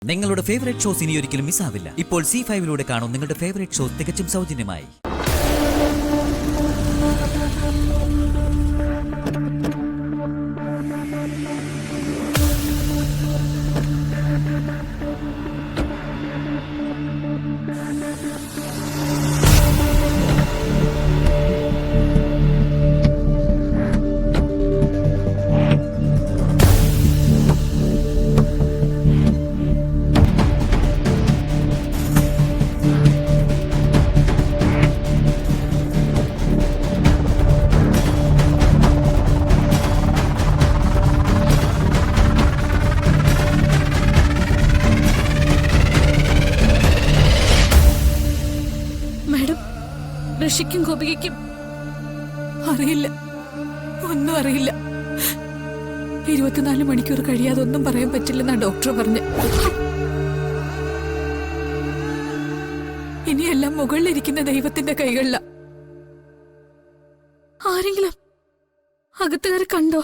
നിങ്ങളുടെ favourite shows ഇനി ഒരിക്കലും മിസ്സാവില്ല. ഇപ്പോൾ C5 കാണും നിങ്ങളുടെ ഫേവറേറ്റ് ഷോസ് തികച്ചും സൗജന്യമായി. ഋഷിക്കും ഗോപികയ്ക്കും അറിയില്ല, ഒന്നും അറിയില്ല. 24 മണിക്കൂർ കഴിയാതെ ഒന്നും പറയാൻ പറ്റില്ലെന്നാ ഡോക്ടർ പറഞ്ഞു. ഇനിയെല്ലാം മുകളിലിരിക്കുന്ന ദൈവത്തിന്റെ കൈകളില. ആരെങ്കിലും അകത്തുകാരെ കണ്ടോ?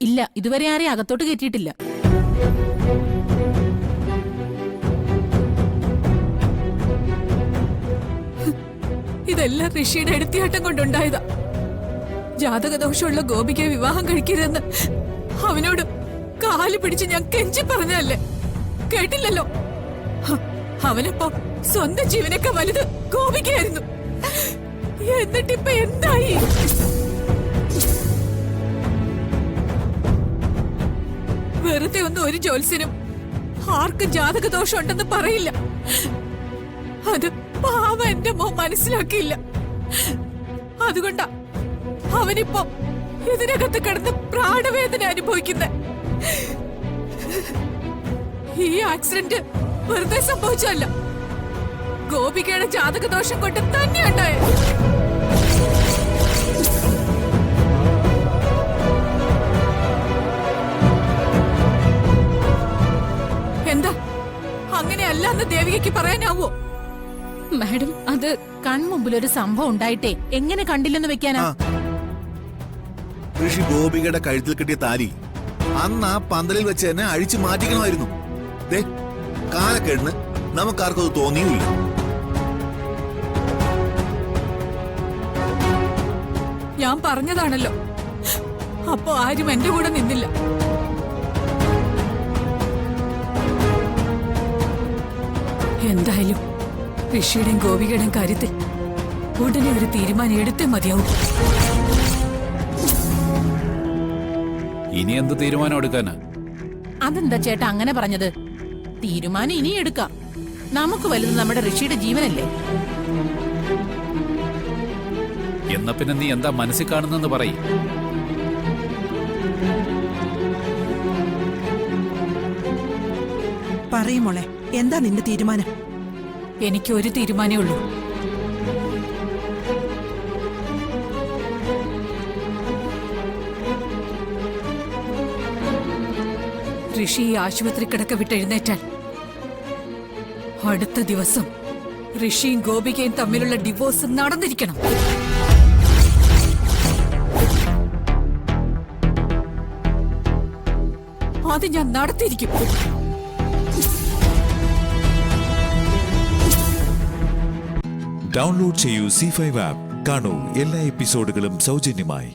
ഇല്ല, ഇതുവരെ ആരെയും അകത്തോട്ട് കയറ്റിയിട്ടില്ല. ഇതെല്ലാം ഋഷിയുടെ എടുത്തിയാട്ടം കൊണ്ടുണ്ടായതാ. ജാതകദോഷമുള്ള ഗോപികയെ വിവാഹം കഴിക്കരുതെന്ന് അവനോട് കാല് പിടിച്ച് ഞാൻ കെഞ്ചി പറഞ്ഞല്ലേ, കേട്ടില്ലല്ലോ. അവനപ്പോ സ്വന്തം ജീവനൊക്കെ വലുത് ഗോപികയായിരുന്നു. എന്നിട്ടിപ്പ എന്തായി? വെറുതെ ഒന്നും ഒരു ജ്യോത്സ്യനും ആർക്കും ജാതകദോഷം ഉണ്ടെന്ന് പറയില്ല. അത് പാവ എന്റെ മോൻ മനസ്സിലാക്കിയില്ല. അതുകൊണ്ടാ അവനിപ്പോ ഇതിനകത്ത് കിടന്ന് പ്രാണവേദന അനുഭവിക്കുന്ന. ഈ ആക്സിഡന്റ് വെറുതെ സംഭവിച്ചല്ല, ഗോപികയുടെ ജാതകദോഷം കൊണ്ട് തന്നെ ഉണ്ടായത്. എന്താ അങ്ങനെയല്ലെന്ന് ദേവികയ്ക്ക് പറയാനാവോ? മാഡം, അത് കൺമുമ്പിൽ ഒരു സംഭവം ഉണ്ടായിട്ടേ എങ്ങനെ കണ്ടില്ലെന്ന് വെക്കാനാ? ഋഷി ഗോപികയുടെ കഴുത്തിൽ കിട്ടിയ താലി അന്ന് ആ പന്തലിൽ വെച്ച് തന്നെ അഴിച്ചു മാറ്റിക്കണമായിരുന്നു. കാലക്കേടിന് നമുക്കാർക്കും അത് തോന്നിയുമില്ല. ഞാൻ പറഞ്ഞതാണല്ലോ, അപ്പോ ആരും എന്റെ കൂടെ നിന്നില്ല. എന്തായാലും ഋഷിയുടെയും ഗോപികയുടെയും കാര്യത്തിൽ ഉടനെ ഒരു തീരുമാനം എടുത്തേ മതിയാവും. ഇനി എന്ത് തീരുമാനം എടുക്കാനാ? അതെന്താ ചേട്ടാ അങ്ങനെ പറഞ്ഞത്? തീരുമാനം ഇനി എടുക്കാം. നമുക്ക് വലുത് നമ്മുടെ ഋഷിയുടെ ജീവനല്ലേ. എന്നാ പിന്നെ നീ എന്താ മനസ്സിൽ കാണുന്നെന്ന് പറയും. പറയുമോളെ, എന്താ നിന്റെ തീരുമാനം? എനിക്ക് ഒരു തീരുമാനമേ ഉള്ളൂ. ഋഷി ഈ ആശുപത്രി കിടക്ക വിട്ടെഴുന്നേറ്റാൽ അടുത്ത ദിവസം ഋഷിയും ഗോപികയും തമ്മിലുള്ള ഡിവോഴ്സ് നടന്നിരിക്കണം. അത് ഞാൻ നടത്തിയിരിക്കും. ഡൗൺലോഡ് ചെയ്യൂ C5 ആപ്പ്. കാണൂ എല്ലാ എപ്പിസോഡുകളും സൗജന്യമായി.